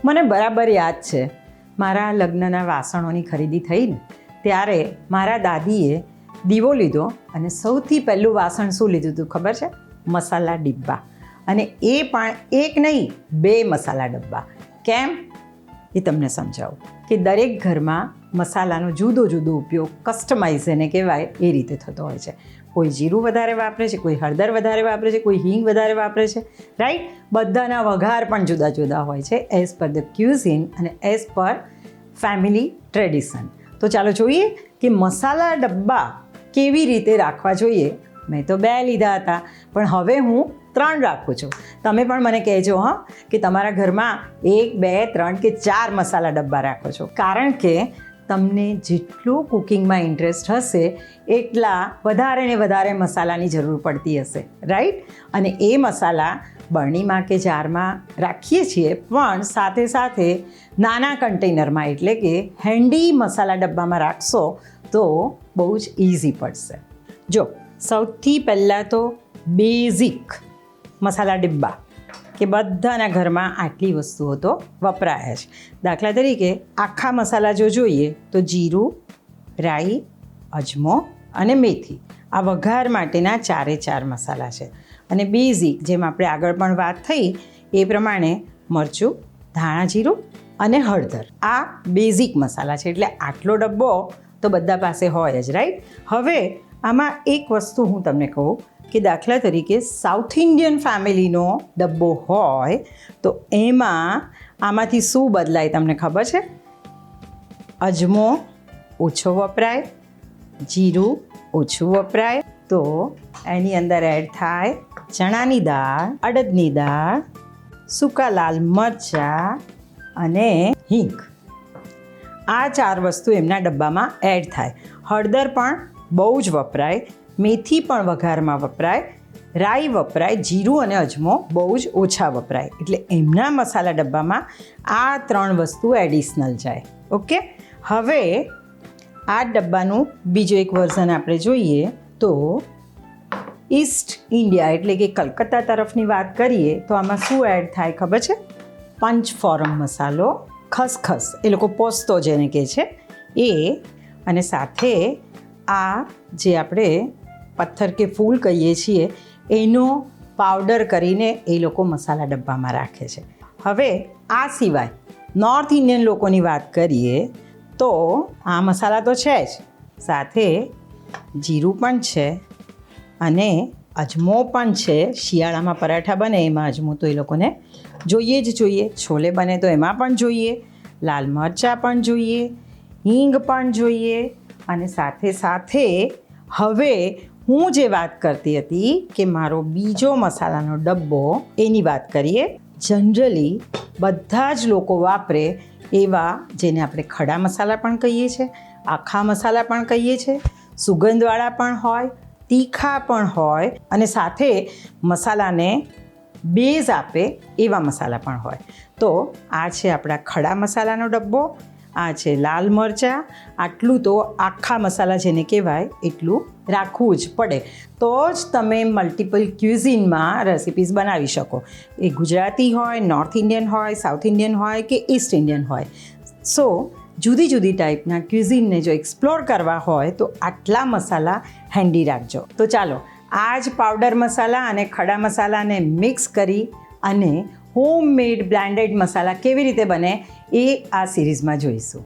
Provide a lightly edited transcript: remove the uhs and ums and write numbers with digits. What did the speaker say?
મને બરાબર યાદ છે, મારા લગ્નના વાસણોની ખરીદી થઈ ને ત્યારે મારા દાદીએ દીવો લીધો અને સૌથી પહેલું વાસણ શું લીધું હતું ખબર છે? મસાલા ડિબ્બા. અને એ પણ એક નહીં, 2 મસાલા ડબ્બા. કેમ એ તમને સમજાવું કે દરેક ઘરમાં મસાલાનો જુદો જુદો ઉપયોગ કસ્ટમાઇઝ એને કહેવાય એ રીતે થતો હોય છે. કોઈ જીરું વધારે વાપરે છે, કોઈ હળદર વધારે વાપરે છે, કોઈ હિંગ વધારે વાપરે છે, રાઈટ? બધાના વઘાર પણ જુદા જુદા હોય છે એઝ પર ધ ક્યુઝિન અને એઝ પર ફેમિલી ટ્રેડિશન. તો ચાલો જોઈએ કે મસાલા ડબ્બા કેવી રીતે રાખવા જોઈએ. મેં તો 2 લીધા હતા, પણ હવે હું 3 રાખું છું. તમે પણ મને કહેજો કે તમારા ઘરમાં 1, 2, 3 કે 4 મસાલા ડબ્બા રાખો છો. કારણ કે તમને જેટલું કુકિંગમાં ઇન્ટરેસ્ટ હશે એટલા વધારે ને વધારે મસાલાની જરૂર પડતી હશે, રાઈટ? અને એ મસાલા બરણીમાં કે જારમાં રાખીએ છીએ, પણ સાથે સાથે નાના કન્ટેનરમાં એટલે કે હેન્ડી મસાલા ડબ્બામાં રાખશો તો બહુ જ ઇઝી પડશે. જો સૌથી પહેલાં તો બેઝિક મસાલા ડબ્બા કે બધાના ઘરમાં આટલી વસ્તુઓ તો વપરાય જ. દાખલા તરીકે આખા મસાલા જો જોઈએ તો જીરું, રાઈ, અજમો અને મેથી આ વઘાર માટેના 4 મસાલા છે. અને બેઝિક જેમ આપણે આગળ પણ વાત થઈ એ પ્રમાણે મરચું, ધાણા જીરું અને હળદર આ બેઝિક મસાલા છે. એટલે આટલો ડબ્બો તો બધા પાસે હોય જ, રાઈટ? હવે આમાં એક વસ્તુ હું તમને કહું કે દાખલા તરીકે સાઉથ ઇન્ડિયન ફેમિલીનો ડબ્બો હોય તો એમાં આમાંથી શું બદલાય તમને ખબર છે? અજમો ઓછો વપરાય, જીરું ઓછું વપરાય, તો એની અંદર એડ થાય ચણાની દાળ, અડદની દાળ, સૂકા લાલ મરચાં અને હિંગ. આ 4 વસ્તુ એમના ડબ્બામાં એડ થાય. હળદર પણ બહુ જ વપરાય, મેથી પણ વઘારમાં વપરાય, રાઈ વપરાય, જીરું અને અજમો બહુ જ ઓછા વપરાય. એટલે એમના મસાલા ડબ્બામાં આ 3 વસ્તુ એડિશનલ જાય. ઓકે, હવે આ ડબ્બાનું બીજું એક વર્ઝન આપણે જોઈએ તો ઈસ્ટ ઇન્ડિયા એટલે કે કલકત્તા તરફની વાત કરીએ તો આમાં શું એડ થાય ખબર છે? પંચફોરમ મસાલો, ખસખસ એ લોકો પોસ્તો જેને કહે છે એ, અને સાથે આ જે આપણે પથ્થર કે ફૂલ કહીએ છીએ એનો પાવડર કરીને એ લોકો મસાલા ડબ્બામાં રાખે છે. હવે આ સિવાય નોર્થ ઇન્ડિયન લોકોની વાત કરીએ તો આ મસાલા તો છે જ, સાથે જીરું પણ છે અને અજમો પણ છે. શિયાળામાં પરાઠા બને એમાં અજમો તો એ લોકોને જોઈએ જ જોઈએ, છોલે બને તો એમાં પણ જોઈએ, લાલ મરચાં પણ જોઈએ, હિંગ પણ જોઈએ. અને સાથે સાથે હવે હું જે વાત કરતી હતી કે મારો બીજો મસાલાનો ડબ્બો એની વાત કરીએ. જનરલી બધા જ લોકો વાપરે એવા જેને આપણે ખડા મસાલા પણ કહીએ છીએ, આખા મસાલા પણ કહીએ છીએ, સુગંધવાળા પણ હોય, તીખા પણ હોય અને સાથે મસાલાને બેઝ આપે એવા મસાલા પણ હોય. તો આ છે આપણા ખડા મસાલાનો ડબ્બો, આ છે લાલ મરચાં. આટલું તો આખા મસાલા જેને કહેવાય એટલું રાખવું જ પડે તો જ તમે મલ્ટિપલ ક્યુઝિનમાં રેસિપીઝ બનાવી શકો. એ ગુજરાતી હોય, નોર્થ ઇન્ડિયન હોય, સાઉથ ઇન્ડિયન હોય કે ઈસ્ટ ઇન્ડિયન હોય. સો જુદી જુદી ટાઈપના ક્યુઝિનને જો એક્સપ્લોર કરવા હોય તો આટલા મસાલા હેન્ડી રાખજો. તો ચાલો આ જ પાવડર મસાલા અને ખડા મસાલાને મિક્સ કરી અને હોમમેડ બ્લેન્ડેડ મસાલા કેવી રીતે બને એ આ સિરીઝમાં જોઈશું.